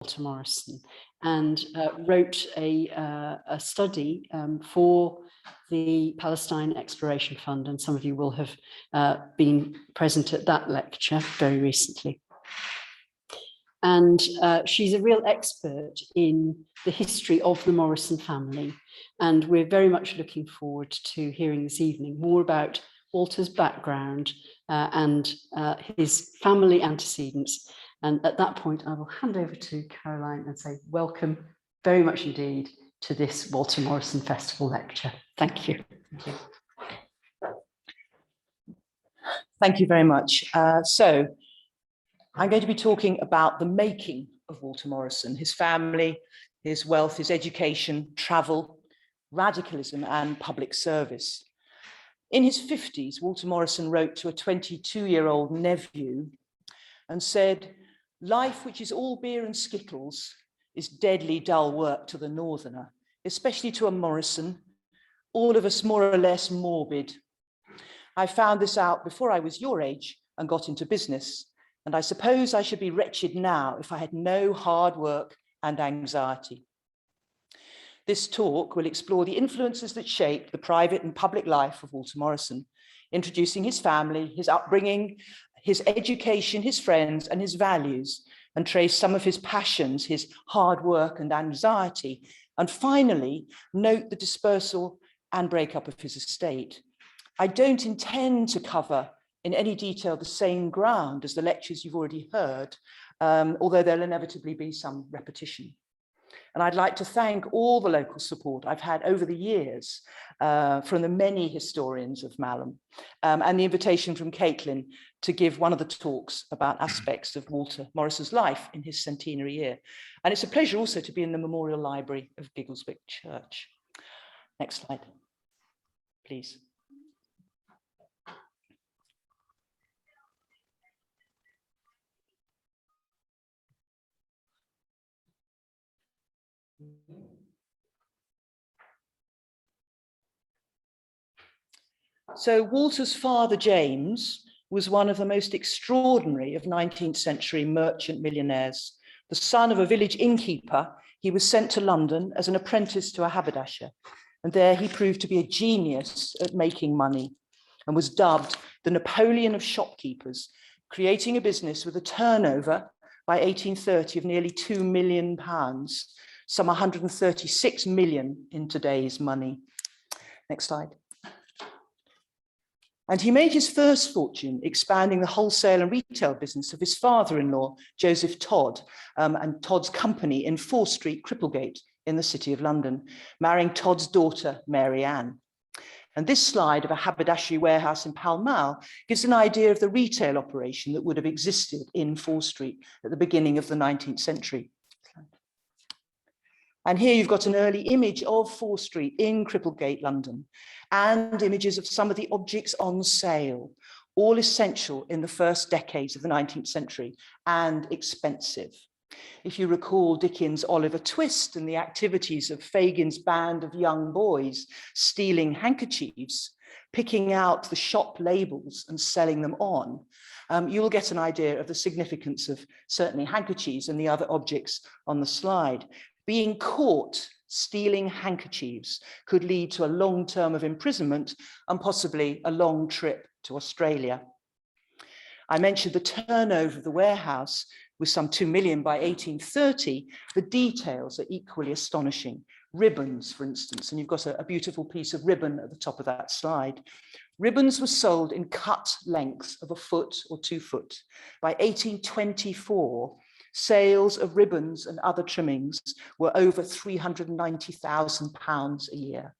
Walter Morrison, and wrote a study for the Palestine Exploration Fund, and some of you will have been present at that lecture very recently. And she's a real expert in the history of the Morrison family, and we're very much looking forward to hearing this evening more about Walter's background and his family antecedents. And at that point, I will hand over to Caroline and say welcome very much indeed to this Walter Morrison Festival lecture. Thank you. Thank you. Thank you very much. So I'm going to be talking about the making of Walter Morrison, his family, his wealth, his education, travel, radicalism, and public service. In his 50s, Walter Morrison wrote to a 22-year-old nephew and said, "Life which is all beer and skittles is deadly dull work to the northerner, especially to a Morrison, all of us more or less morbid. I found this out before I was your age and got into business, and I suppose I should be wretched now if I had no hard work and anxiety." This talk will explore the influences that shaped the private and public life of Walter Morrison, introducing his family, his upbringing, his education, his friends, and his values, and trace some of his passions, his hard work and anxiety, and finally, note the dispersal and breakup of his estate. I don't intend to cover in any detail the same ground as the lectures you've already heard, although there'll inevitably be some repetition. And I'd like to thank all the local support I've had over the years from the many historians of Malham, and the invitation from Caitlin to give one of the talks about aspects of Walter Morrison's life in his centenary year. And it's a pleasure also to be in the Memorial Library of Giggleswick Church. Next slide, please. So Walter's father, James, was one of the most extraordinary of 19th century merchant millionaires. The son of a village innkeeper, he was sent to London as an apprentice to a haberdasher, and there he proved to be a genius at making money and was dubbed the Napoleon of shopkeepers, creating a business with a turnover by 1830 of nearly £2 million, some 136 million in today's money. Next slide. And he made his first fortune expanding the wholesale and retail business of his father-in-law, Joseph Todd, and Todd's company in 4 Street, Cripplegate, in the City of London, marrying Todd's daughter, Mary Ann. And this slide of a haberdashery warehouse in Pall Mall gives an idea of the retail operation that would have existed in 4 Street at the beginning of the 19th century. And here you've got an early image of 4 Street in Cripplegate, London, and images of some of the objects on sale, all essential in the first decades of the 19th century and expensive. If you recall Dickens' Oliver Twist and the activities of Fagin's band of young boys stealing handkerchiefs, picking out the shop labels and selling them on, you will get an idea of the significance of certainly handkerchiefs and the other objects on the slide. Being caught stealing handkerchiefs could lead to a long term of imprisonment and possibly a long trip to Australia. I mentioned the turnover of the warehouse was some 2 million by 1830. The details are equally astonishing. Ribbons, for instance, and you've got a beautiful piece of ribbon at the top of that slide. Ribbons were sold in cut lengths of 1 foot or 2 foot. By 1824, sales of ribbons and other trimmings were over £390,000 a year.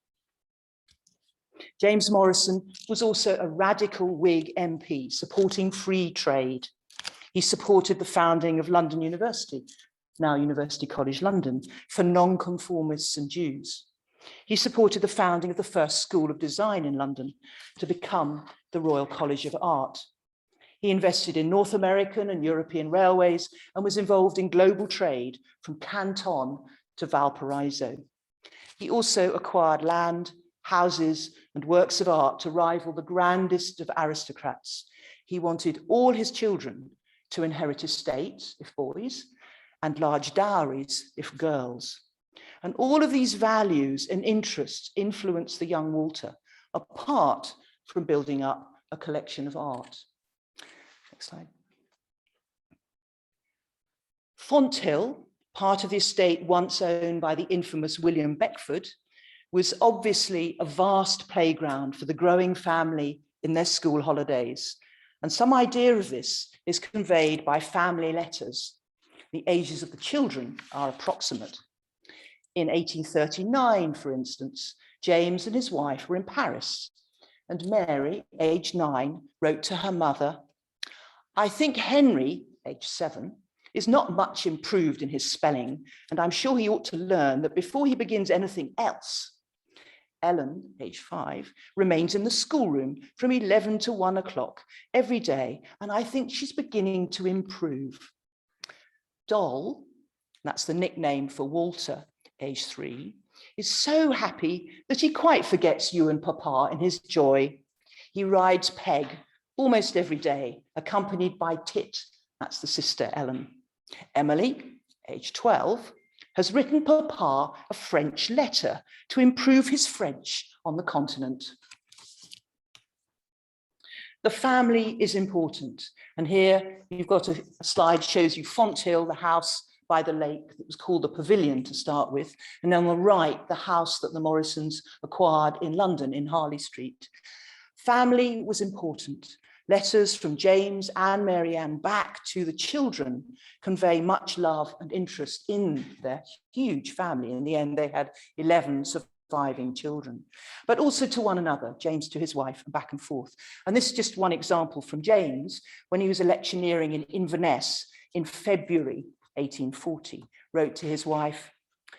James Morrison was also a radical Whig MP supporting free trade. He supported the founding of London University, now University College London, for nonconformists and Jews. He supported the founding of the first School of Design in London to become the Royal College of Art. He invested in North American and European railways and was involved in global trade from Canton to Valparaiso. He also acquired land, houses, and works of art to rival the grandest of aristocrats. He wanted all his children to inherit estates, if boys, and large dowries if girls. And all of these values and interests influenced the young Walter, apart from building up a collection of art. Next slide. Fonthill, part of the estate once owned by the infamous William Beckford, was obviously a vast playground for the growing family in their school holidays. And some idea of this is conveyed by family letters. The ages of the children are approximate. In 1839, for instance, James and his wife were in Paris, and Mary, aged 9, wrote to her mother, "I think Henry, aged 7, is not much improved in his spelling, and I'm sure he ought to learn that before he begins anything else." Ellen, aged 5, remains in the schoolroom from 11 to 1 o'clock every day, and I think she's beginning to improve. Doll, that's the nickname for Walter, aged 3, is so happy that he quite forgets you and Papa in his joy. He rides Peg almost every day, accompanied by Tit, that's the sister Ellen. Emily, aged 12, has written Papa a French letter to improve his French on the continent. The family is important. And here you've got a slide shows you Fonthill, the house by the lake that was called the Pavilion to start with. And on the right, the house that the Morrisons acquired in London in Harley Street. Family was important. Letters from James and Mary Ann back to the children convey much love and interest in their huge family. In the end, they had 11 surviving children, but also to one another, James to his wife, and back and forth. And this is just one example from James when he was electioneering in Inverness in February 1840, wrote to his wife,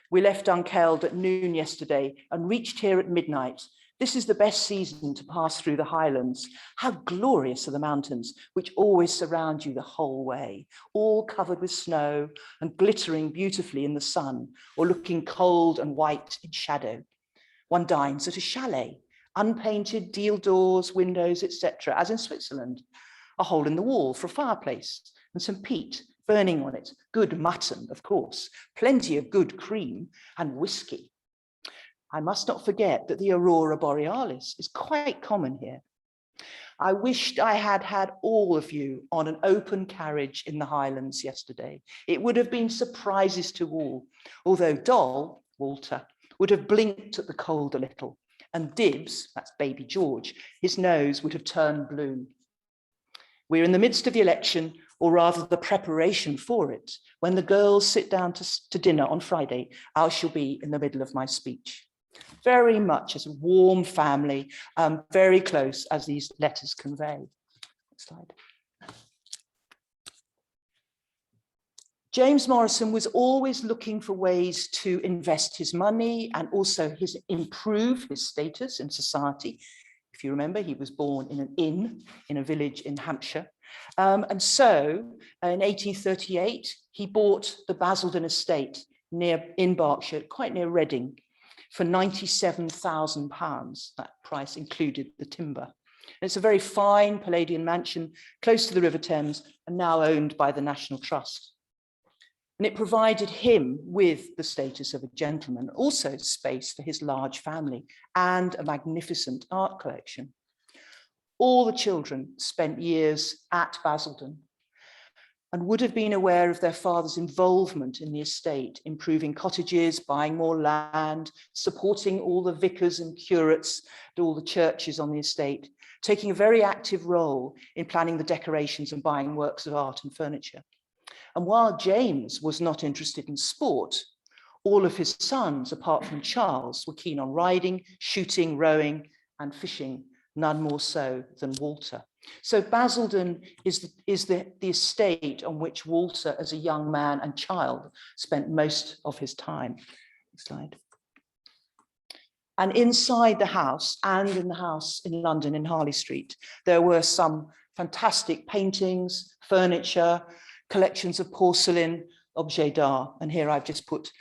"We left Dunkeld at noon yesterday and reached here at midnight. This is the best season to pass through the highlands. How glorious are the mountains, which always surround you the whole way, all covered with snow and glittering beautifully in the sun, or looking cold and white in shadow. One dines at a chalet, unpainted deal doors, windows, etc., as in Switzerland. A hole in the wall for a fireplace and some peat burning on it. Good mutton, of course, plenty of good cream and whiskey. I must not forget that the aurora borealis is quite common here. I wished I had had all of you on an open carriage in the Highlands yesterday. It would have been surprises to all, although Doll, Walter, would have blinked at the cold a little, and Dibbs, that's baby George, his nose would have turned blue. We're in the midst of the election, or rather the preparation for it. When the girls sit down to dinner on Friday, I shall be in the middle of my speech. Very much as a warm family, very close as these letters convey. Next slide. James Morrison was always looking for ways to invest his money and also improve his status in society. If you remember, he was born in an inn in a village in Hampshire. And so in 1838, he bought the Basildon estate in Berkshire, quite near Reading, for £97,000. That price included the timber. And it's a very fine Palladian mansion close to the River Thames and now owned by the National Trust. And it provided him with the status of a gentleman, also space for his large family and a magnificent art collection. All the children spent years at Basildon and would have been aware of their father's involvement in the estate, improving cottages, buying more land, supporting all the vicars and curates, all the churches on the estate, taking a very active role in planning the decorations and buying works of art and furniture. And while James was not interested in sport, all of his sons, apart from Charles, were keen on riding, shooting, rowing, and fishing, none more so than Walter. So Basildon is the estate on which Walter, as a young man and child, spent most of his time. Next slide. And inside the house and in the house in London in Harley Street, there were some fantastic paintings, furniture, collections of porcelain, objets d'art. And here I've just put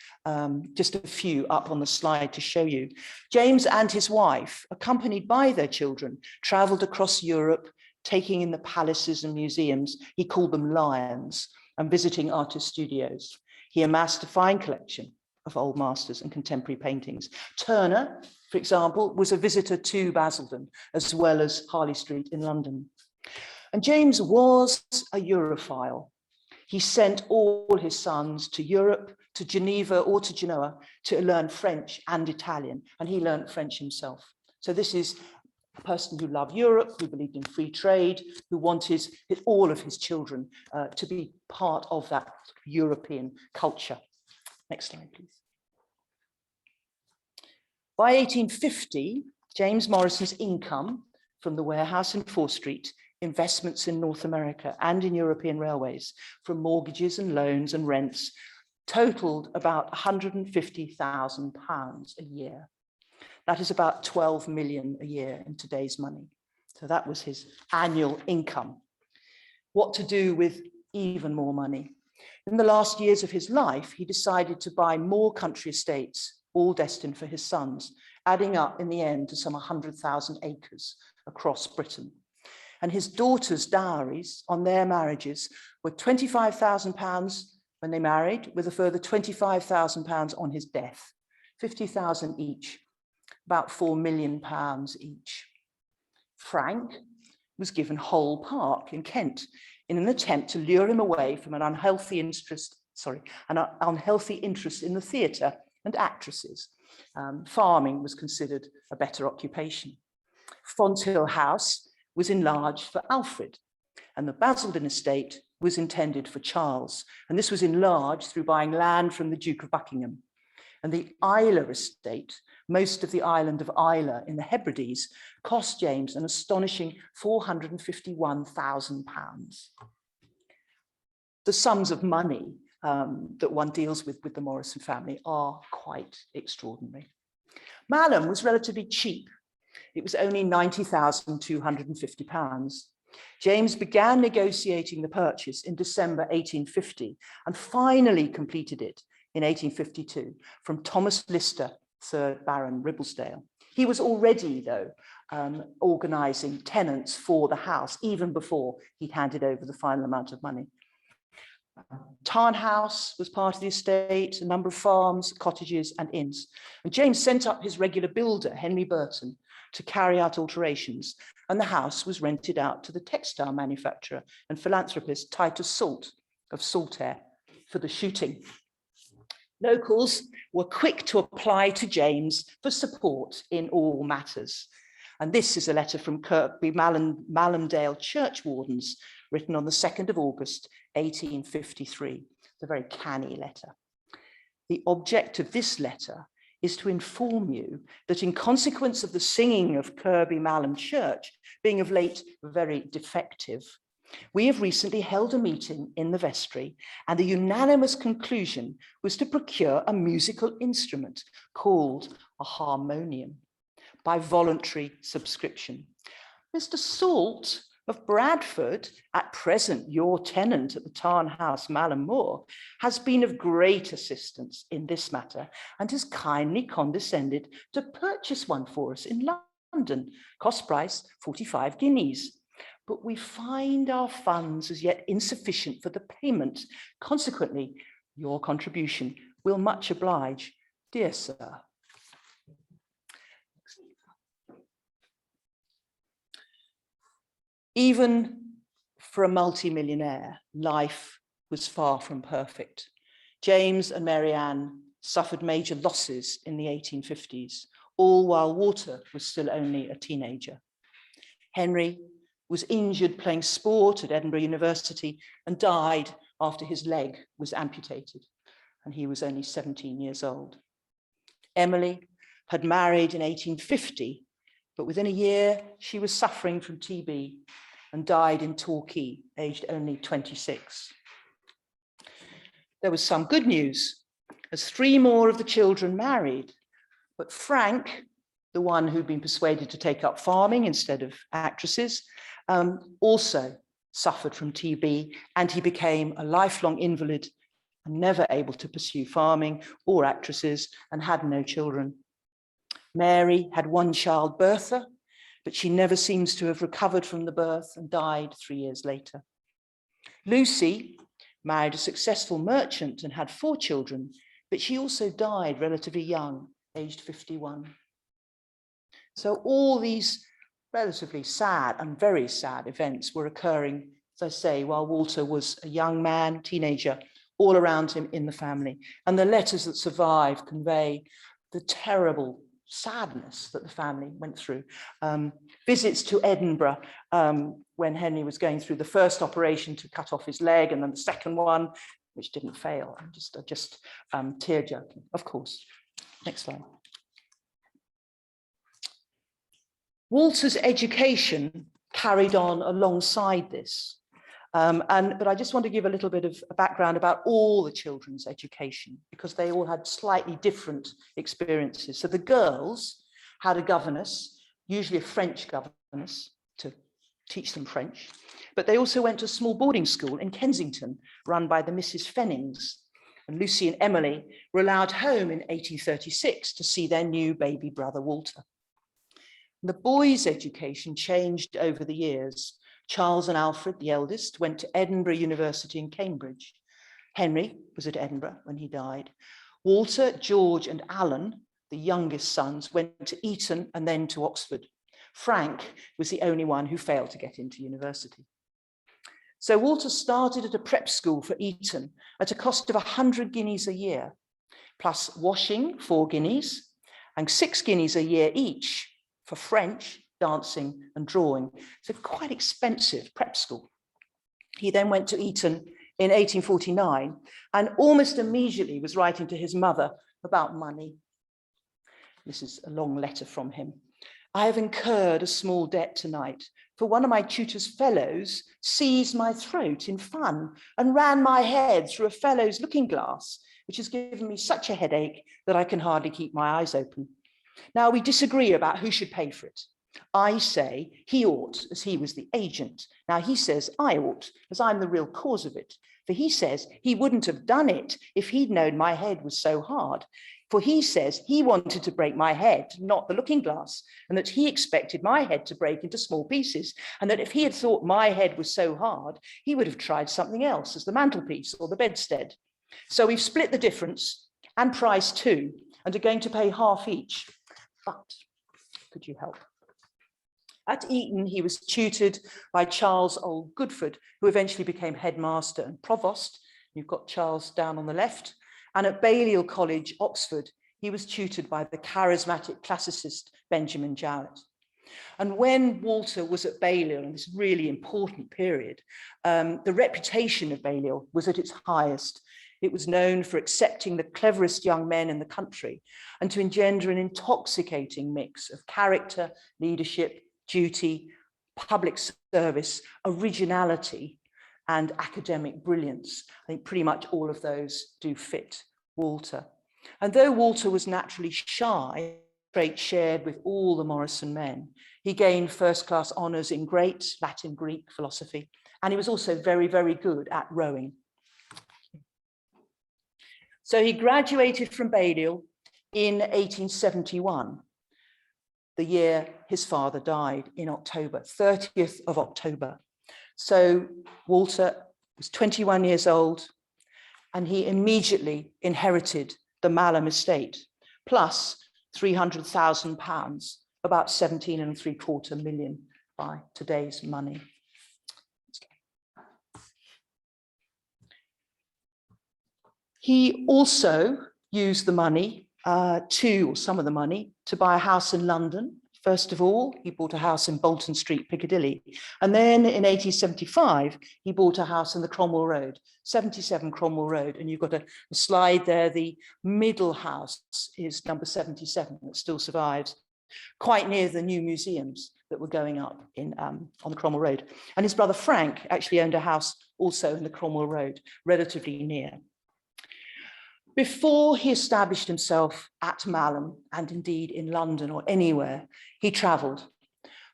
just a few up on the slide to show you. James and his wife, accompanied by their children, traveled across Europe, taking in the palaces and museums, he called them lions, and visiting artist studios. He amassed a fine collection of old masters and contemporary paintings. Turner, for example, was a visitor to Basildon, as well as Harley Street in London. And James was a Europhile. He sent all his sons to Europe, to Geneva or to Genoa to learn French and Italian, and he learned French himself. So this is a person who loved Europe, who believed in free trade, who wanted all of his children to be part of that European culture. Next slide, please. By 1850, James Morrison's income from the warehouse in 4th Street, investments in North America and in European railways, from mortgages and loans and rents, totaled about £150,000 a year. That is about 12 million a year in today's money. So that was his annual income. What to do with even more money? In the last years of his life, he decided to buy more country estates, all destined for his sons, adding up in the end to some 100,000 acres across Britain. And his daughters' dowries on their marriages were £25,000 when they married, with a further £25,000 on his death, 50,000 each, about £4 million each. Frank was given Hole Park in Kent in an attempt to lure him away from an unhealthy interest in the theatre and actresses. Farming was considered a better occupation. Fonthill House was enlarged for Alfred, and the Basildon estate was intended for Charles. And this was enlarged through buying land from the Duke of Buckingham. And the Isla estate, most of the island of Isla in the Hebrides, cost James an astonishing £451,000. The sums of money that one deals with the Morrison family are quite extraordinary. Malham was relatively cheap. It was only £90,250. James began negotiating the purchase in December 1850 and finally completed it in 1852 from Thomas Lister, 3rd Baron Ribblesdale. He was already, though, organising tenants for the house even before he'd handed over the final amount of money. Tarn House was part of the estate, a number of farms, cottages and inns. And James sent up his regular builder, Henry Burton, to carry out alterations, and the house was rented out to the textile manufacturer and philanthropist Titus Salt of Saltaire for the shooting. Locals were quick to apply to James for support in all matters. And this is a letter from Kirkby Malhamdale churchwardens, written on the 2nd of August, 1853. It's a very canny letter. The object of this letter is to inform you that in consequence of the singing of Kirkby Malham Church being of late very defective, we have recently held a meeting in the vestry, and the unanimous conclusion was to procure a musical instrument called a harmonium by voluntary subscription. Mr. Salt of Bradford, at present your tenant at the Tarn House, Malham Moor, has been of great assistance in this matter and has kindly condescended to purchase one for us in London, cost price 45 guineas. But we find our funds as yet insufficient for the payment. Consequently, your contribution will much oblige, dear sir. Even for a multimillionaire, life was far from perfect. James and Mary Ann suffered major losses in the 1850s, all while Walter was still only a teenager. Henry was injured playing sport at Edinburgh University and died after his leg was amputated, and he was only 17 years old. Emily had married in 1850, but within a year she was suffering from TB and died in Torquay, aged only 26. There was some good news, as 3 more of the children married, but Frank, the one who'd been persuaded to take up farming instead of actresses, also suffered from TB, and he became a lifelong invalid and never able to pursue farming or actresses, and had no children. Mary had one child, Bertha, but she never seems to have recovered from the birth and died 3 years later. Lucy married a successful merchant and had 4 children, but she also died relatively young, aged 51. So all these relatively sad and very sad events were occurring, as I say, while Walter was a young man, teenager, all around him in the family. And the letters that survive convey the terrible sadness that the family went through. Visits to Edinburgh when Henry was going through the first operation to cut off his leg, and then the second one, which didn't fail. I'm just tear-jerking, of course. Next slide. Walter's education carried on alongside this. But I just want to give a little bit of a background about all the children's education, because they all had slightly different experiences. So the girls had a governess, usually a French governess, to teach them French, but they also went to a small boarding school in Kensington, run by the Mrs. Fennings. And Lucy and Emily were allowed home in 1836 to see their new baby brother, Walter. The boys' education changed over the years. Charles and Alfred, the eldest, went to Edinburgh University in Cambridge. Henry was at Edinburgh when he died. Walter, George, and Alan, the youngest sons, went to Eton and then to Oxford. Frank was the only one who failed to get into university. So Walter started at a prep school for Eton at a cost of 100 guineas a year, plus washing, 4 guineas, and 6 guineas a year each for French, dancing, and drawing. It's a quite expensive prep school. He then went to Eton in 1849 and almost immediately was writing to his mother about money. This is a long letter from him. I have incurred a small debt tonight, for one of my tutor's fellows seized my throat in fun and ran my head through a fellow's looking glass, which has given me such a headache that I can hardly keep my eyes open. Now, we disagree about who should pay for it. I say he ought, as he was the agent. Now, he says I ought, as I'm the real cause of it. For he says he wouldn't have done it if he'd known my head was so hard. For he says he wanted to break my head, not the looking glass, and that he expected my head to break into small pieces, and that if he had thought my head was so hard, he would have tried something else as the mantelpiece or the bedstead. So we've split the difference and price too, and are going to pay half each. But could you help? At Eton, he was tutored by Charles Old Goodford, who eventually became headmaster and provost. You've got Charles down on the left. And at Balliol College, Oxford, he was tutored by the charismatic classicist Benjamin Jowett. And when Walter was at Balliol in this really important period, the reputation of Balliol was at its highest. It was known for accepting the cleverest young men in the country and to engender an intoxicating mix of character, leadership, duty, public service, originality, and academic brilliance. I think pretty much all of those do fit Walter. And though Walter was naturally shy, trait shared with all the Morrison men, he gained first-class honours in great Latin, Greek philosophy, and he was also very, very good at rowing. So he graduated from Balliol in 1871, the year his father died in October, 30th of October. So Walter was 21 years old, and he immediately inherited the Malham estate, plus £300,000, about 17.75 million by today's money. He also used the money some of the money, to buy a house in London. First of all, he bought a house in Bolton Street, Piccadilly. And then in 1875, he bought a house in the Cromwell Road, 77 Cromwell Road. And you've got a slide there. The middle house is number 77, that still survives, quite near the new museums that were going up on the Cromwell Road. And his brother Frank actually owned a house also in the Cromwell Road, relatively near. Before he established himself at Malham, and indeed in London or anywhere, he travelled,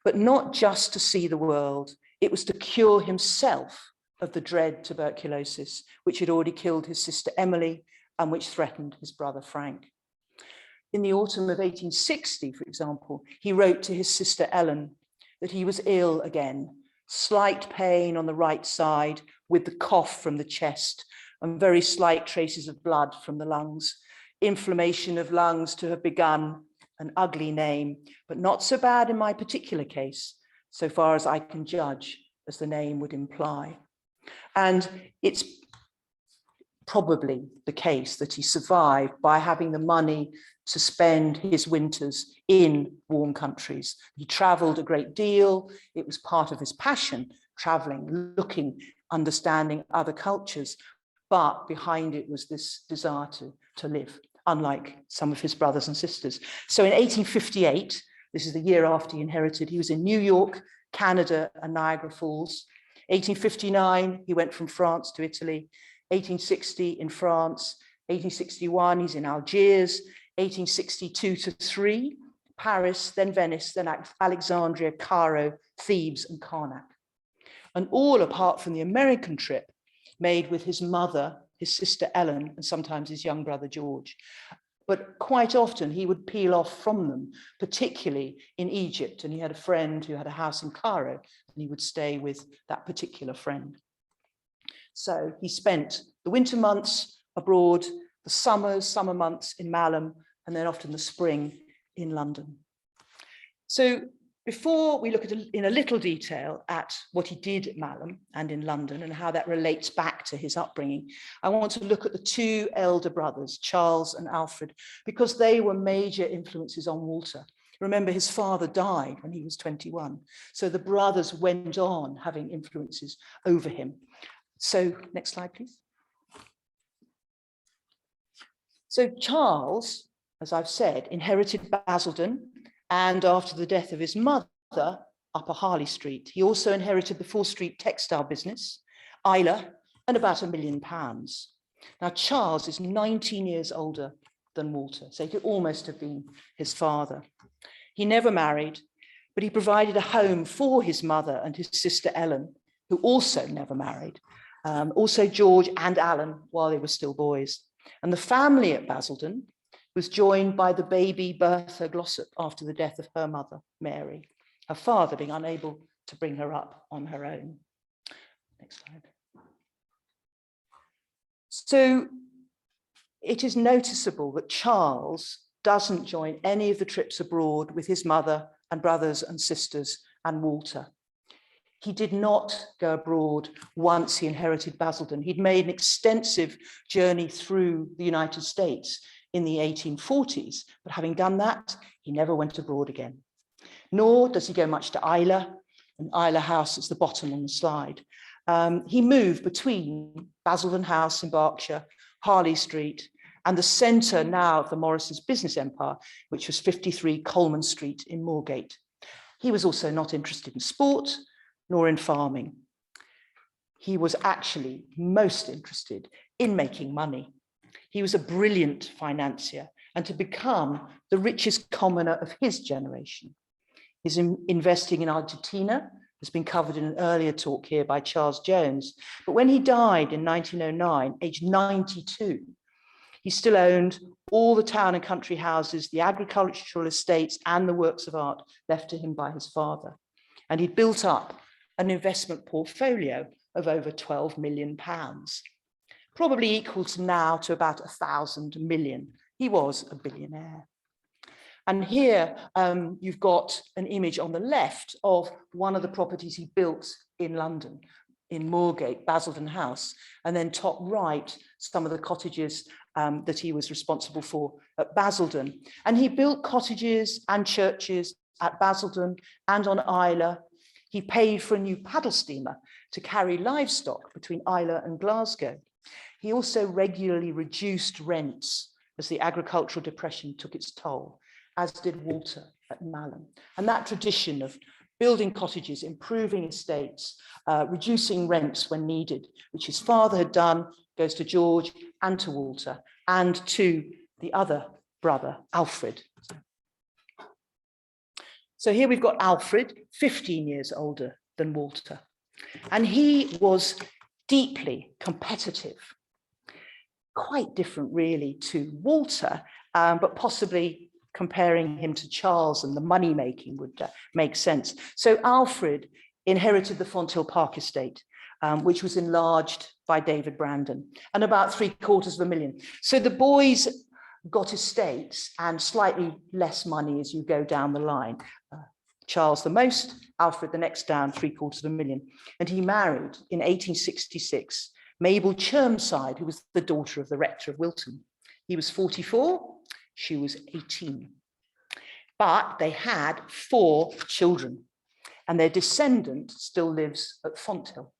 but not just to see the world. It was to cure himself of the dread tuberculosis, which had already killed his sister Emily and which threatened his brother Frank. In the autumn of 1860, for example, he wrote to his sister Ellen that he was ill again, slight pain on the right side, with the cough from the chest and very slight traces of blood from the lungs, inflammation of lungs to have begun, an ugly name, but not so bad in my particular case, so far as I can judge, as the name would imply. And it's probably the case that he survived by having the money to spend his winters in warm countries. He traveled a great deal. It was part of his passion, traveling, looking, understanding other cultures. But behind it was this desire to live, unlike some of his brothers and sisters. So in 1858, this is the year after he inherited, he was in New York, Canada, and Niagara Falls. 1859, he went from France to Italy. 1860 in France. 1861, he's in Algiers. 1862 to 3, Paris, then Venice, then Alexandria, Cairo, Thebes, and Karnak. And all apart from the American trip made with his mother, his sister Ellen, and sometimes his young brother George. But quite often he would peel off from them, particularly in Egypt. And he had a friend who had a house in Cairo, and he would stay with that particular friend. So he spent the winter months abroad, the summer months in Malham, and then often the spring in London. So before we look at in a little detail at what he did at Malham and in London and how that relates back to his upbringing, I want to look at the two elder brothers, Charles and Alfred, because they were major influences on Walter. Remember, his father died when he was 21. So the brothers went on having influences over him. So next slide, please. So Charles, as I've said, inherited Basildon, and after the death of his mother, Upper Harley Street. He also inherited the Full Street textile business, Isla, and about £1 million. Now, Charles is 19 years older than Walter, so he could almost have been his father. He never married, but he provided a home for his mother and his sister Ellen, who also never married, also George and Alan while they were still boys. And the family at Basildon was joined by the baby Bertha Glossop after the death of her mother, Mary, her father being unable to bring her up on her own. Next slide. So it is noticeable that Charles doesn't join any of the trips abroad with his mother and brothers and sisters and Walter. He did not go abroad once he inherited Basildon. He'd made an extensive journey through the United States in the 1840s, but having done that, he never went abroad again. Nor does he go much to Isla, and Isla House is the bottom on the slide. He moved between Basildon House in Berkshire, Harley Street, and the centre now of the Morrison's business empire, which was 53 Coleman Street in Moorgate. He was also not interested in sport, nor in farming. He was actually most interested in making money. He was a brilliant financier and to become the richest commoner of his generation. His investing in Argentina has been covered in an earlier talk here by Charles Jones. But when he died in 1909, aged 92, he still owned all the town and country houses, the agricultural estates, and the works of art left to him by his father. And he built up an investment portfolio of over £12 million, probably equal to now to about 1,000 million. He was a billionaire. And here you've got an image on the left of one of the properties he built in London, in Moorgate, Basildon House, and then top right, some of the cottages that he was responsible for at Basildon. And he built cottages and churches at Basildon and on Isla. He paid for a new paddle steamer to carry livestock between Isla and Glasgow. He also regularly reduced rents as the agricultural depression took its toll, as did Walter at Malham. And that tradition of building cottages, improving estates, reducing rents when needed, which his father had done, goes to George and to Walter and to the other brother, Alfred. So here we've got Alfred, 15 years older than Walter. And he was deeply competitive, quite different really to Walter, but possibly comparing him to Charles and the money making would make sense. So Alfred inherited the Fonthill Park estate, which was enlarged by David Brandon, and about 750,000. So the boys got estates and slightly less money as you go down the line. Charles the most, Alfred the next down, 750,000. And he married in 1866 Mabel Chermside, who was the daughter of the rector of Wilton. He was 44, she was 18. But they had 4 children, and their descendant still lives at Fonthill.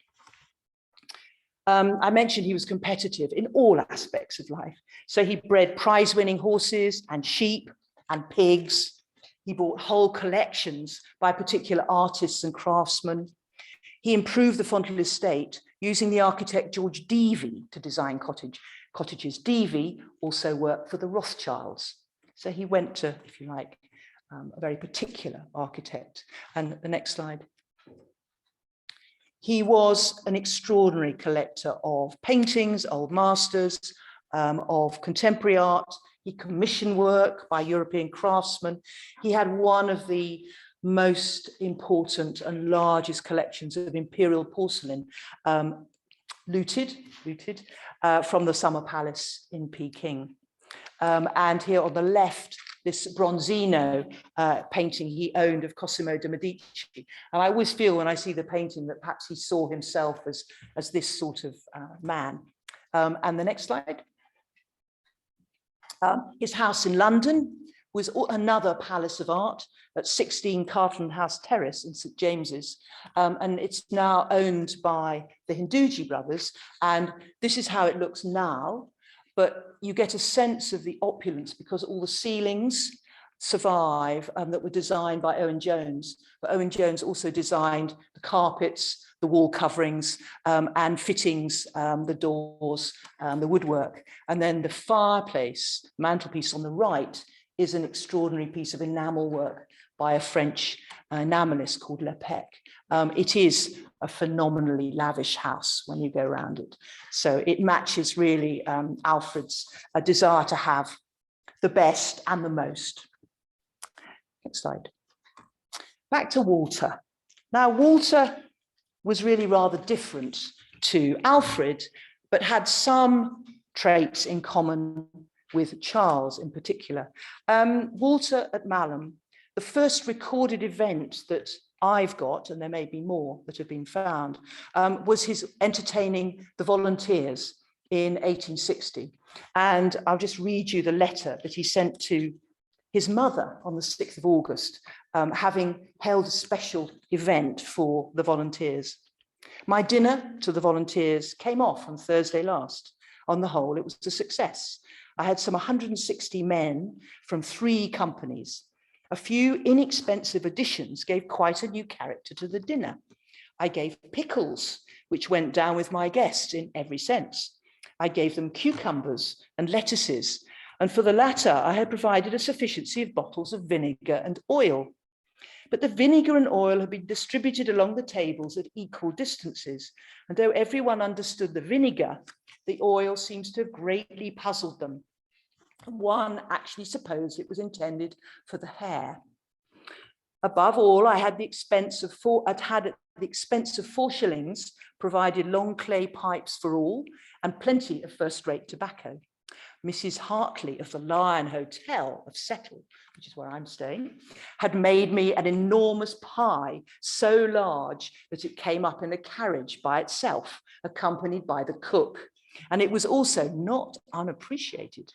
I mentioned he was competitive in all aspects of life. So he bred prize-winning horses and sheep and pigs. He bought whole collections by particular artists and craftsmen. He improved the Fonthill estate using the architect George Devey to design cottages. Devey also worked for the Rothschilds. So he went to, if you like, a very particular architect. And the next slide. He was an extraordinary collector of paintings, old masters, of contemporary art. He commissioned work by European craftsmen. He had one of the most important and largest collections of imperial porcelain looted from the Summer Palace in Peking. And here on the left, this Bronzino painting he owned of Cosimo de' Medici. And I always feel when I see the painting that perhaps he saw himself as this sort of man. And the next slide. His house in London was another palace of art at 16 Carlton House Terrace in St James's. And it's now owned by the Hinduji brothers. And this is how it looks now. But you get a sense of the opulence because all the ceilings survive that were designed by Owen Jones. But Owen Jones also designed the carpets, the wall coverings, and fittings, the doors, the woodwork. And then the fireplace, mantelpiece on the right, is an extraordinary piece of enamel work by a French enamelist called Lepec. It is a phenomenally lavish house when you go around it. So it matches really Alfred's desire to have the best and the most. Next slide. Back to Walter. Now, Walter was really rather different to Alfred, but had some traits in common with Charles in particular. Walter at Malham, the first recorded event that I've got, and there may be more that have been found, was his entertaining the volunteers in 1860. And I'll just read you the letter that he sent to his mother on the 6th of August, having held a special event for the volunteers. My dinner to the volunteers came off on Thursday last. On the whole, it was a success. I had some 160 men from 3 companies. A few inexpensive additions gave quite a new character to the dinner. I gave pickles, which went down with my guests in every sense. I gave them cucumbers and lettuces, and for the latter, I had provided a sufficiency of bottles of vinegar and oil. But the vinegar and oil had been distributed along the tables at equal distances, and though everyone understood the vinegar, the oil seems to have greatly puzzled them. One actually supposed it was intended for the hair. Above all, I had the expense of 4 shillings, provided long clay pipes for all, and plenty of first-rate tobacco. Mrs. Hartley of the Lion Hotel of Settle, which is where I'm staying, had made me an enormous pie so large that it came up in a carriage by itself, accompanied by the cook. And it was also not unappreciated.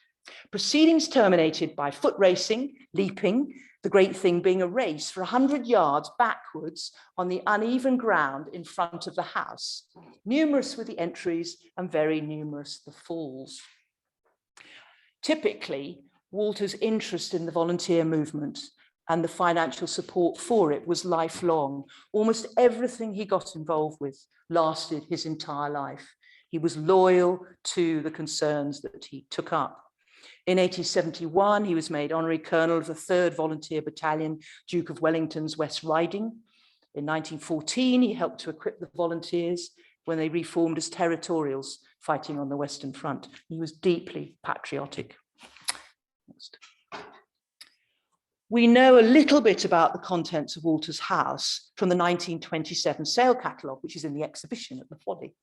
Proceedings terminated by foot racing, leaping, the great thing being a race for 100 yards backwards on the uneven ground in front of the house. Numerous were the entries and very numerous the falls. Typically, Walter's interest in the volunteer movement and the financial support for it was lifelong. Almost everything he got involved with lasted his entire life. He was loyal to the concerns that he took up. In 1871, he was made honorary colonel of the 3rd Volunteer Battalion, Duke of Wellington's West Riding. In 1914, he helped to equip the volunteers when they reformed as territorials, fighting on the Western Front. He was deeply patriotic. Next. We know a little bit about the contents of Walter's house from the 1927 sale catalogue, which is in the exhibition at the Folly.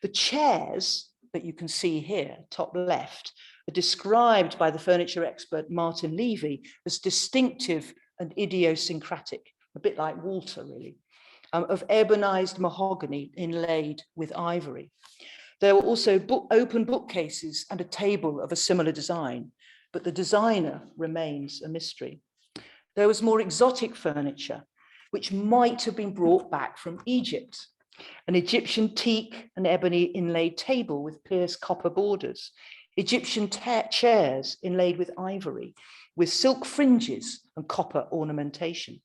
The chairs that you can see here, top left, are described by the furniture expert Martin Levy as distinctive and idiosyncratic, a bit like Walter really, of ebonized mahogany inlaid with ivory. There were also open bookcases and a table of a similar design, but the designer remains a mystery. There was more exotic furniture, which might have been brought back from Egypt. An Egyptian teak and ebony inlaid table with pierced copper borders, Egyptian chairs inlaid with ivory, with silk fringes and copper ornamentation.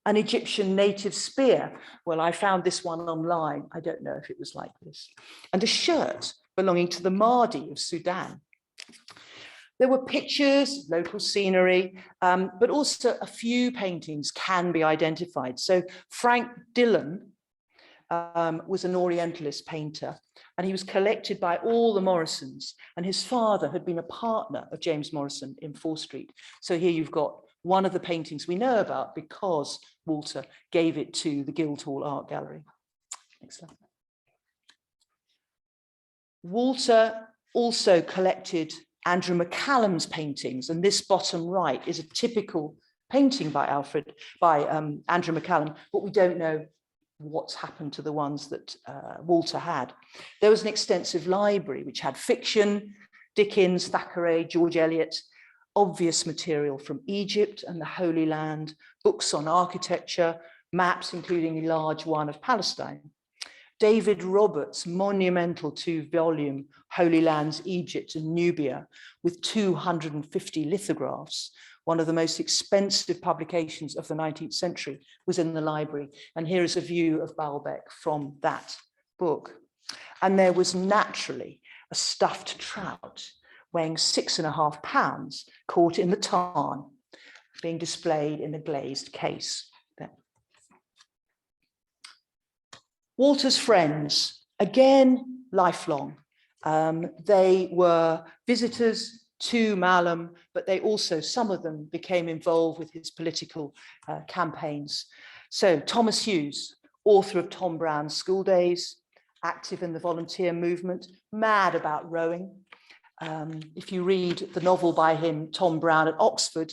An Egyptian native spear, well, I found this one online, I don't know if it was like this, and a shirt belonging to the Mahdi of Sudan. There were pictures, local scenery, but also a few paintings can be identified. So Frank Dillon was an Orientalist painter, and he was collected by all the Morrisons, and his father had been a partner of James Morrison in Fore Street. So here you've got one of the paintings we know about because Walter gave it to the Guildhall Art Gallery. Next slide. Walter also collected Andrew McCallum's paintings, and this bottom right is a typical painting by Andrew McCallum, but we don't know what's happened to the ones that Walter had. There was an extensive library which had fiction, Dickens, Thackeray, George Eliot, obvious material from Egypt and the Holy Land, books on architecture, maps, including a large one of Palestine. David Roberts' monumental 2-volume Holy Lands, Egypt and Nubia with 250 lithographs, one of the most expensive publications of the 19th century, was in the library. And here is a view of Baalbek from that book. And there was naturally a stuffed trout weighing 6.5 pounds caught in the tarn, being displayed in a glazed case. There. Walter's friends, again, lifelong. They were visitors to Malham, but they also, some of them became involved with his political campaigns. So Thomas Hughes, author of Tom Brown's School Days, active in the volunteer movement, mad about rowing. If you read the novel by him, Tom Brown at Oxford,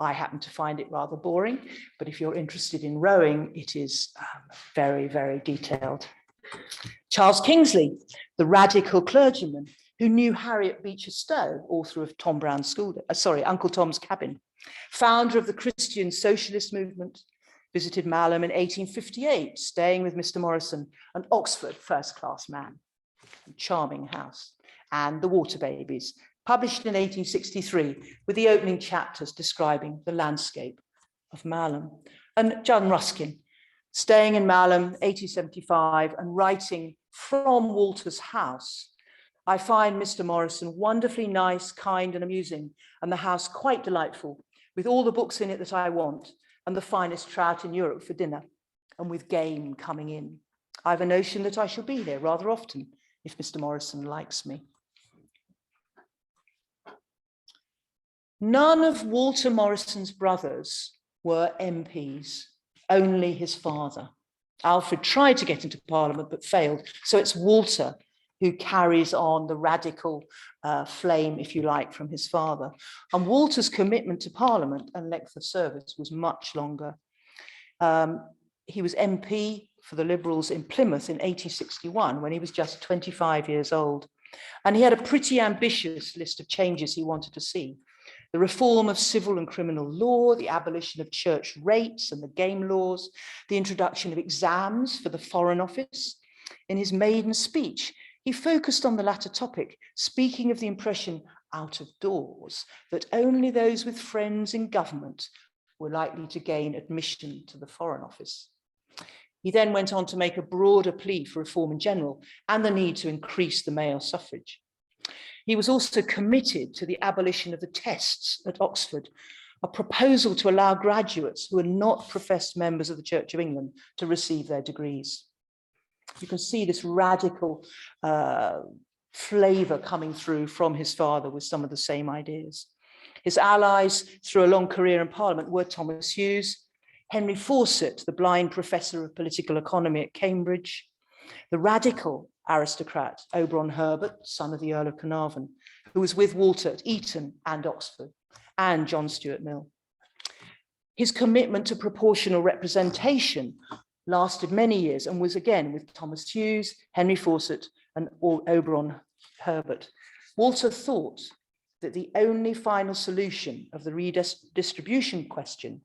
I happen to find it rather boring, but if you're interested in rowing, it is very, very detailed. Charles Kingsley, the radical clergyman who knew Harriet Beecher Stowe, author of Tom Brown's Uncle Tom's Cabin, founder of the Christian Socialist movement, visited Malham in 1858, staying with Mr. Morrison, an Oxford first-class man, charming house, and The Water Babies, published in 1863 with the opening chapters describing the landscape of Malham. And John Ruskin, staying in Malham, 1875, and writing from Walter's house. I find Mr. Morrison wonderfully nice, kind, and amusing, and the house quite delightful, with all the books in it that I want, and the finest trout in Europe for dinner, and with game coming in. I have a notion that I shall be here rather often, if Mr. Morrison likes me. None of Walter Morrison's brothers were MPs, only his father. Alfred tried to get into Parliament but failed, so it's Walter who carries on the radical flame, if you like, from his father. And Walter's commitment to Parliament and length of service was much longer. He was MP for the Liberals in Plymouth in 1861 when he was just 25 years old. And he had a pretty ambitious list of changes he wanted to see. The reform of civil and criminal law, the abolition of church rates and the game laws, the introduction of exams for the Foreign Office. In his maiden speech, he focused on the latter topic, speaking of the impression out of doors that only those with friends in government were likely to gain admission to the Foreign Office. He then went on to make a broader plea for reform in general and the need to increase the male suffrage. He was also committed to the abolition of the tests at Oxford, a proposal to allow graduates who are not professed members of the Church of England to receive their degrees. You can see this radical flavour coming through from his father with some of the same ideas. His allies through a long career in Parliament were Thomas Hughes, Henry Fawcett, the blind professor of political economy at Cambridge, the radical aristocrat Oberon Herbert, son of the Earl of Carnarvon, who was with Walter at Eton and Oxford, and John Stuart Mill. His commitment to proportional representation lasted many years and was again with Thomas Hughes, Henry Fawcett, and Oberon Herbert. Walter thought that the only final solution of the redistribution question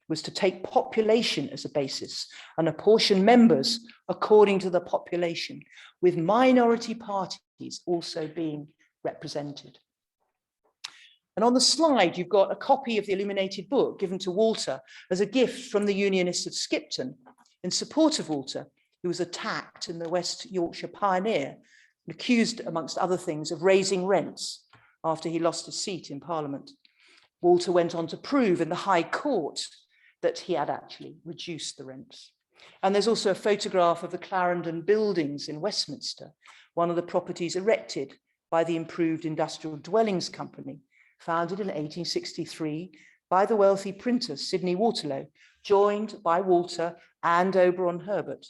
was to take population as a basis and apportion members according to the population, with minority parties also being represented. And on the slide, you've got a copy of the illuminated book given to Walter as a gift from the Unionists of Skipton in support of Walter, who was attacked in the West Yorkshire Pioneer and accused, amongst other things, of raising rents after he lost his seat in Parliament. Walter went on to prove in the High Court that he had actually reduced the rents. And there's also a photograph of the Clarendon buildings in Westminster, one of the properties erected by the Improved Industrial Dwellings Company, founded in 1863 by the wealthy printer Sidney Waterlow, joined by Walter and Oberon Herbert,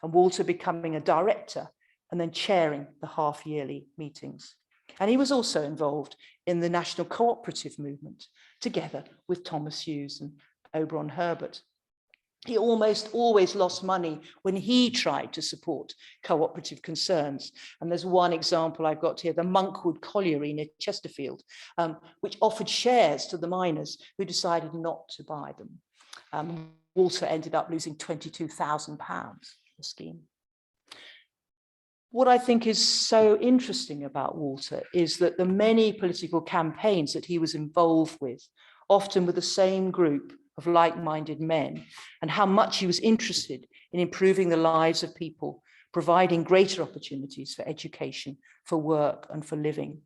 and Walter becoming a director and then chairing the half-yearly meetings. And he was also involved in the national cooperative movement, together with Thomas Hughes and Oberon Herbert. He almost always lost money when he tried to support cooperative concerns. And there's one example I've got here, the Monkwood Colliery near Chesterfield, which offered shares to the miners who decided not to buy them. Walter ended up losing £22,000 the scheme. What I think is so interesting about Walter is that the many political campaigns that he was involved with, often with the same group of like-minded men, and how much he was interested in improving the lives of people, providing greater opportunities for education, for work, and for living.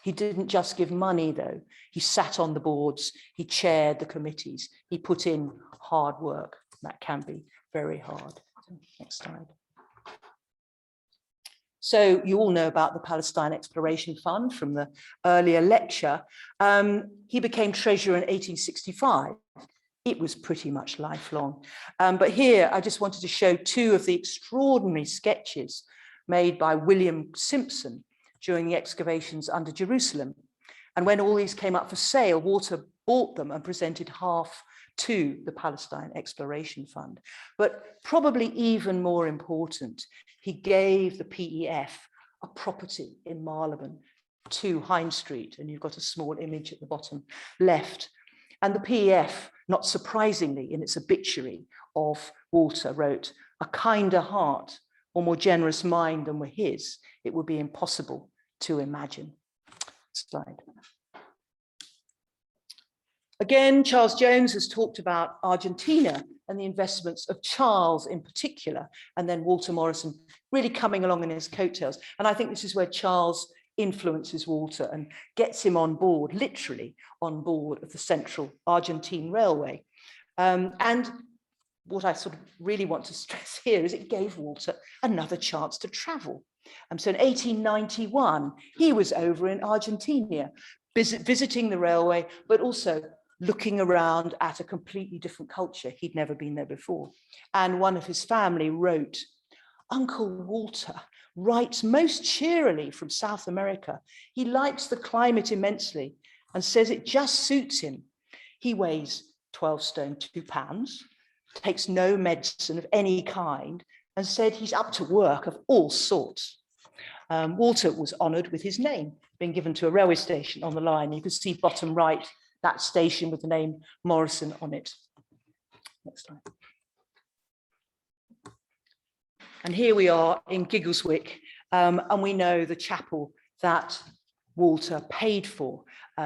He didn't just give money, though. He sat on the boards, he chaired the committees, he put in hard work. That can be very hard. Next slide. So you all know about the Palestine Exploration Fund from the earlier lecture. He became treasurer in 1865. It was pretty much lifelong. But here I just wanted to show two of the extraordinary sketches made by William Simpson during the excavations under Jerusalem. And when all these came up for sale, Walter bought them and presented half to the Palestine Exploration Fund. But probably even more important, he gave the PEF a property in Marylebone, 2 Hine Street, and you've got a small image at the bottom left. And the PEF, not surprisingly, in its obituary of Walter, wrote, "A kinder heart or more generous mind than were his, it would be impossible to imagine." Slide. Again, Charles Jones has talked about Argentina and the investments of Charles in particular, and then Walter Morrison really coming along in his coattails. And I think this is where Charles influences Walter and gets him on board, literally on board of the Central Argentine Railway. And what I sort of really want to stress here is it gave Walter another chance to travel. So in 1891, he was over in Argentina, visiting the railway, but also looking around at a completely different culture. He'd never been there before. And one of his family wrote, "Uncle Walter writes most cheerily from South America. He likes the climate immensely and says it just suits him. He weighs 12 stone 2 pounds, takes no medicine of any kind, and said he's up to work of all sorts." Walter was honoured with his name being given to a railway station on the line. You can see bottom right, that station with the name Morrison on it. Next slide. And here we are in Giggleswick, and we know the chapel that Walter paid for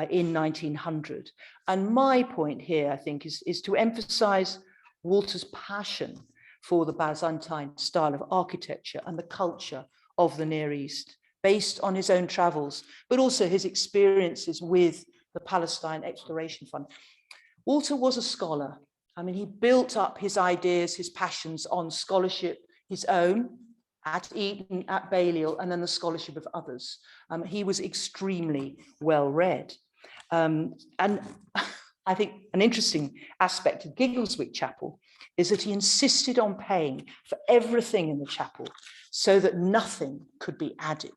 in 1900. And my point here, I think, is to emphasize Walter's passion for the Byzantine style of architecture and the culture of the Near East, based on his own travels, but also his experiences with the Palestine Exploration Fund. Walter was a scholar. I mean, he built up his ideas, his passions on scholarship, his own, at Eton, at Balliol, and then the scholarship of others. He was extremely well read. And I think an interesting aspect of Giggleswick Chapel is that he insisted on paying for everything in the chapel so that nothing could be added.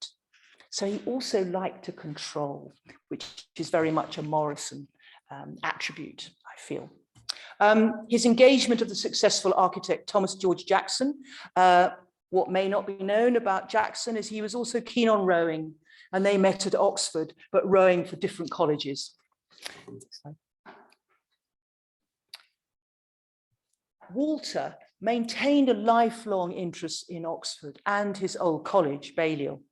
So he also liked to control, which is very much a Morrison attribute, I feel. His engagement of the successful architect Thomas George Jackson, what may not be known about Jackson is he was also keen on rowing, and they met at Oxford, but rowing for different colleges. Walter maintained a lifelong interest in Oxford and his old college, Balliol.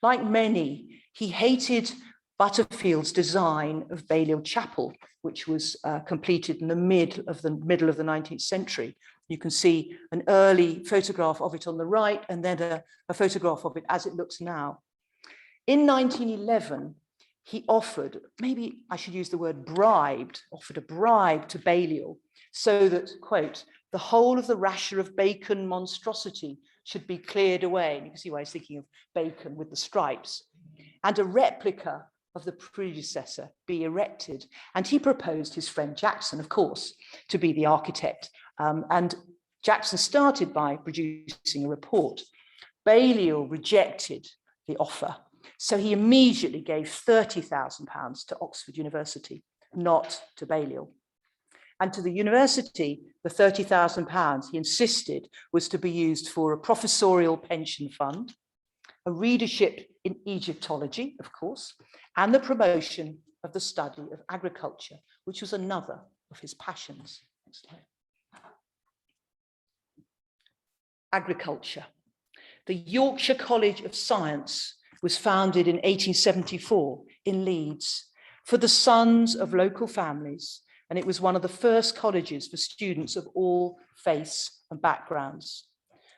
Like many, he hated Butterfield's design of Balliol Chapel, which was completed in the middle of the 19th century. You can see an early photograph of it on the right, and then a photograph of it as it looks now. In 1911, he offered, maybe I should use the word bribed, offered a bribe to Balliol so that, quote, the whole of the rasher of Bacon monstrosity should be cleared away. And you can see why he's thinking of Bacon with the stripes, and a replica of the predecessor be erected. And he proposed his friend Jackson, of course, to be the architect. And Jackson started by producing a report. Balliol rejected the offer, so he immediately gave £30,000 to Oxford University, not to Balliol. And to the university, the £30,000 he insisted was to be used for a professorial pension fund, a readership in Egyptology, of course, and the promotion of the study of agriculture, which was another of his passions. Agriculture. The Yorkshire College of Science was founded in 1874 in Leeds for the sons of local families, and it was one of the first colleges for students of all faiths and backgrounds.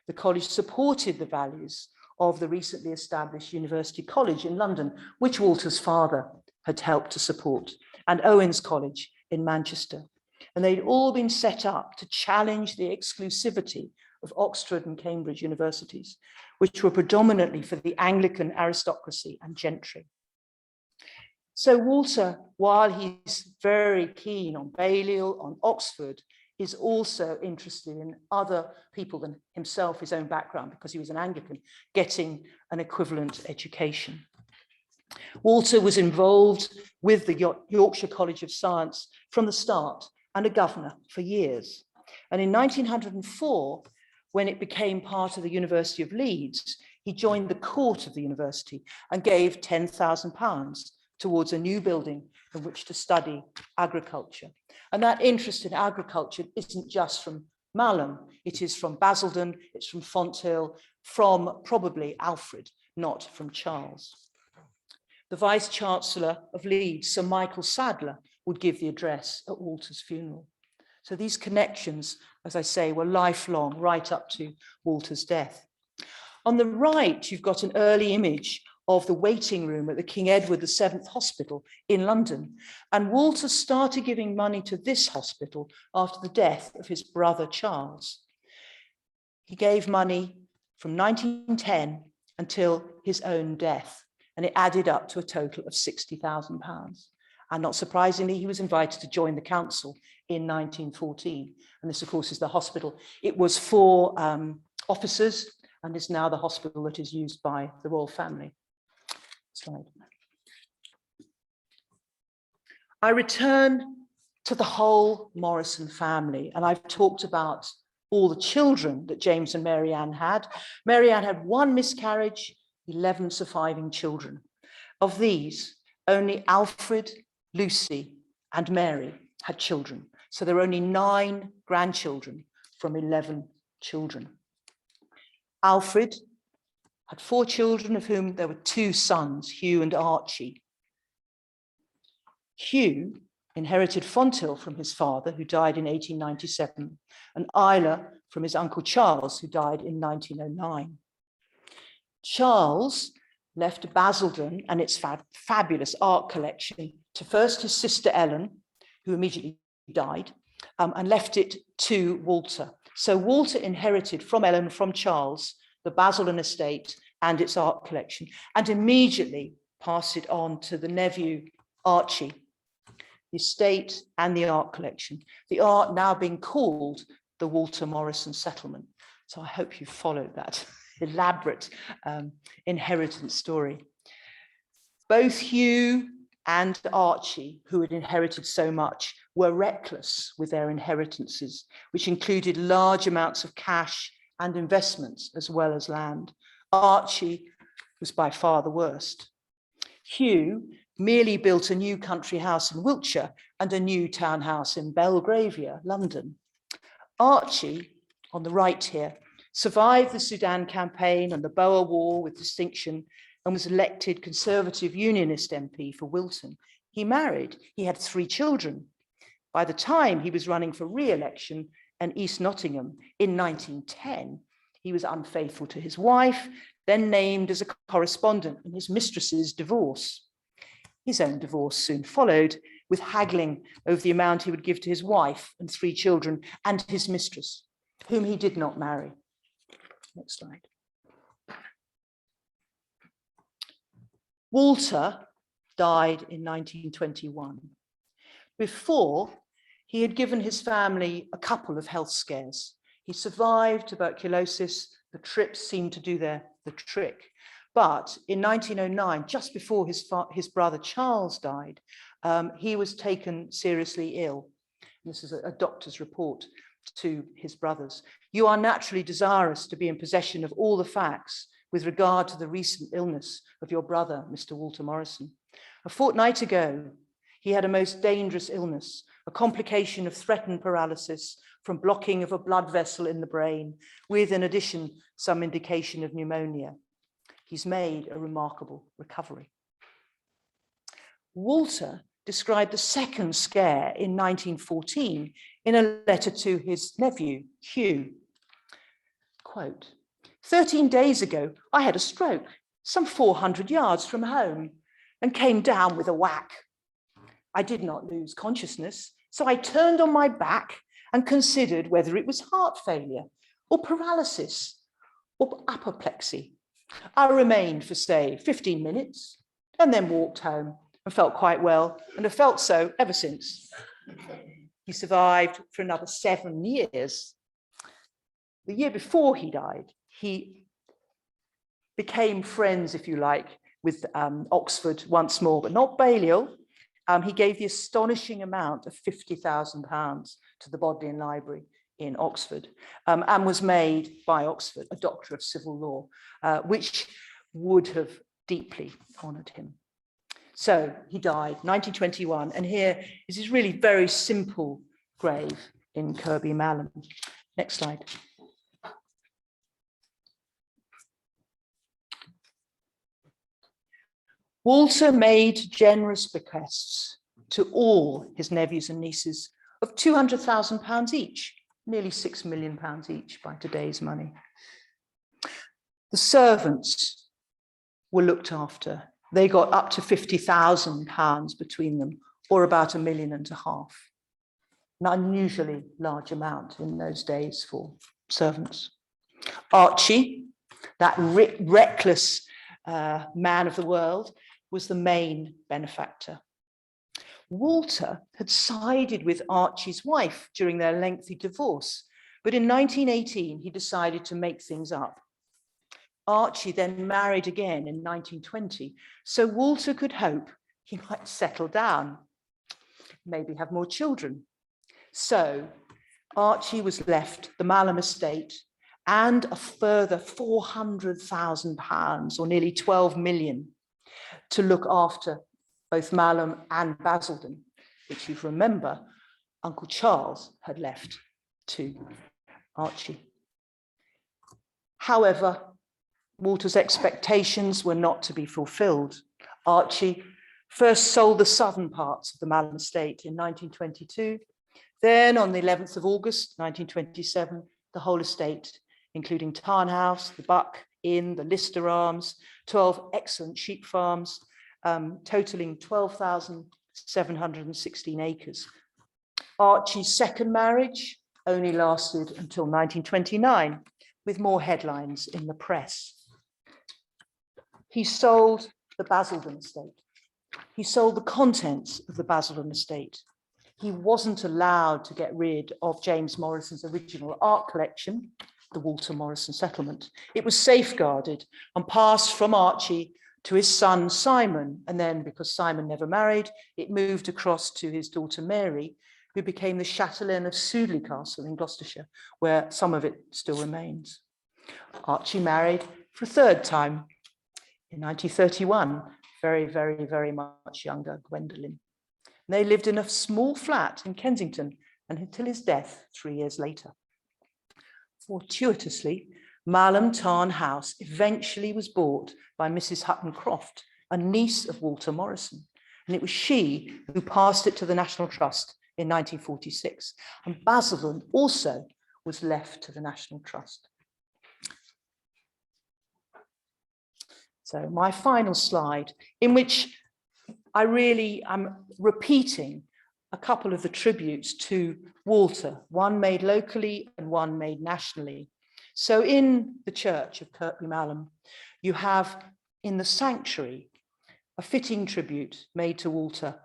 The college supported the values of the recently established University College in London, which Walter's father had helped to support, and Owens College in Manchester. And they'd all been set up to challenge the exclusivity of Oxford and Cambridge universities, which were predominantly for the Anglican aristocracy and gentry. So Walter, while he's very keen on Balliol, on Oxford, is also interested in other people than himself, his own background, because he was an Anglican, getting an equivalent education. Walter was involved with the Yorkshire College of Science from the start and a governor for years. And in 1904, when it became part of the University of Leeds, he joined the court of the university and gave £10,000 towards a new building in which to study agriculture. And that interest in agriculture isn't just from Malham, it is from Basildon, it's from Fonthill, from probably Alfred, not from Charles. The Vice-Chancellor of Leeds, Sir Michael Sadler, would give the address at Walter's funeral. So these connections, as I say, were lifelong, right up to Walter's death. On the right, you've got an early image of the waiting room at the King Edward VII Hospital in London. And Walter started giving money to this hospital after the death of his brother Charles. He gave money from 1910 until his own death, and it added up to a total of £60,000. And not surprisingly, he was invited to join the council in 1914. And this, of course, is the hospital. It was for officers and is now the hospital that is used by the royal family. Slide. I return to the whole Morrison family, and I've talked about all the children that James and Mary Ann had. Mary Ann had 1 miscarriage, 11 surviving children. Of these, only Alfred, Lucy, and Mary had children. So there were only 9 grandchildren from 11 children. Alfred had 4 children, of whom there were 2 sons, Hugh and Archie. Hugh inherited Fonthill from his father, who died in 1897, and Isla from his uncle Charles, who died in 1909. Charles left Basildon and its fabulous art collection to first his sister Ellen, who immediately died, and left it to Walter. So Walter inherited from Ellen, from Charles, the Basildon estate and its art collection, and immediately passed it on to the nephew, Archie, the estate and the art collection. The art now being called the Walter Morrison settlement. So I hope you followed that elaborate inheritance story. Both Hugh and Archie, who had inherited so much, were reckless with their inheritances, which included large amounts of cash and investments as well as land. Archie was by far the worst. Hugh merely built a new country house in Wiltshire and a new townhouse in Belgravia, London. Archie, on the right here, survived the Sudan campaign and the Boer War with distinction and was elected Conservative Unionist MP for Wilton. He married, he had 3 children. By the time he was running for re-election in East Nottingham in 1910, he was unfaithful to his wife, then named as a correspondent in his mistress's divorce. His own divorce soon followed, with haggling over the amount he would give to his wife and 3 children and his mistress, whom he did not marry. Next slide. Walter died in 1921. Before, he had given his family a couple of health scares. He survived tuberculosis. The trips seemed to do the trick. But in 1909, just before his brother Charles died, he was taken seriously ill. This is a doctor's report to his brothers. You are naturally desirous to be in possession of all the facts with regard to the recent illness of your brother, Mr. Walter Morrison. A fortnight ago, he had a most dangerous illness, a complication of threatened paralysis from blocking of a blood vessel in the brain, with, in addition, some indication of pneumonia. He's made a remarkable recovery. Walter described the second scare in 1914 in a letter to his nephew, Hugh. Quote, 13 days ago, I had a stroke, some 400 yards from home, and came down with a whack. I did not lose consciousness, so I turned on my back and considered whether it was heart failure or paralysis or apoplexy. I remained for, say, 15 minutes and then walked home and felt quite well and have felt so ever since. He survived for another 7 years. The year before he died, he became friends, if you like, with Oxford once more, but not Balliol. He gave the astonishing amount of £50,000 to the Bodleian Library in Oxford, and was made by Oxford a Doctor of Civil Law, which would have deeply honoured him. So he died 1921, and here is his really very simple grave in Kirby Malham. Next slide. Walter made generous bequests to all his nephews and nieces of £200,000 each, nearly £6 million each by today's money. The servants were looked after. They got up to £50,000 between them, or about £1.5 million. An unusually large amount in those days for servants. Archie, that reckless man of the world, was the main benefactor. Walter had sided with Archie's wife during their lengthy divorce, but in 1918 he decided to make things up. Archie then married again in 1920, so Walter could hope he might settle down, maybe have more children. So Archie was left the Malham estate and a further £400,000, or nearly 12 million, to look after both Malham and Basildon, which you remember Uncle Charles had left to Archie. However, Walter's expectations were not to be fulfilled. Archie first sold the southern parts of the Malham estate in 1922. Then on the 11th of August, 1927, the whole estate, including Tarnhouse, the Buck Inn, the Lister Arms, 12 excellent sheep farms, totaling 12,716 acres. Archie's second marriage only lasted until 1929, with more headlines in the press. He sold the Basildon estate He sold the contents of the Basildon estate. He wasn't allowed to get rid of James Morrison's original art collection, the Walter Morrison settlement. It was safeguarded and passed from Archie to his son Simon, and then, because Simon never married, it moved across to his daughter Mary, who became the Chatelaine of Sudeley Castle in Gloucestershire, where some of it still remains. Archie married for a third time in 1931, very much younger Gwendolen. They lived in a small flat in Kensington and until his death 3 years later. Fortuitously, Malham Tarn House eventually was bought by Mrs. Hutton Croft, a niece of Walter Morrison, and it was she who passed it to the National Trust in 1946, and Basildon also was left to the National Trust. So my final slide, in which I really am repeating a couple of the tributes to Walter, one made locally and one made nationally. So in the church of Kirkby Malham, you have in the sanctuary a fitting tribute made to Walter.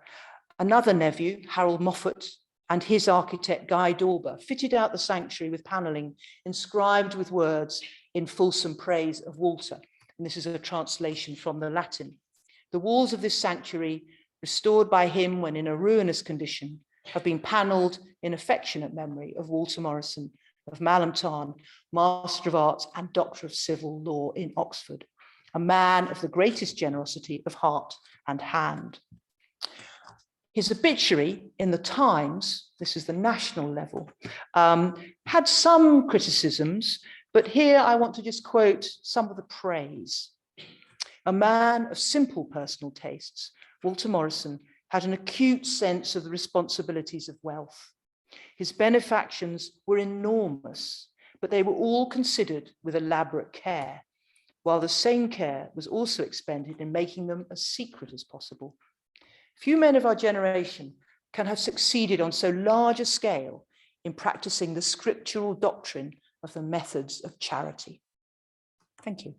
Another nephew, Harold Moffat, and his architect Guy Dauber fitted out the sanctuary with panelling inscribed with words in fulsome praise of Walter. And this is a translation from the Latin. The walls of this sanctuary, restored by him when in a ruinous condition, have been panelled in affectionate memory of Walter Morrison of Malham Tarn, Master of Arts and Doctor of Civil Law in Oxford, a man of the greatest generosity of heart and hand. His obituary in the Times, this is the national level, had some criticisms, but here I want to just quote some of the praise. A man of simple personal tastes, Walter Morrison had an acute sense of the responsibilities of wealth. His benefactions were enormous, but they were all considered with elaborate care, while the same care was also expended in making them as secret as possible. Few men of our generation can have succeeded on so large a scale in practicing the scriptural doctrine of the methods of charity. Thank you.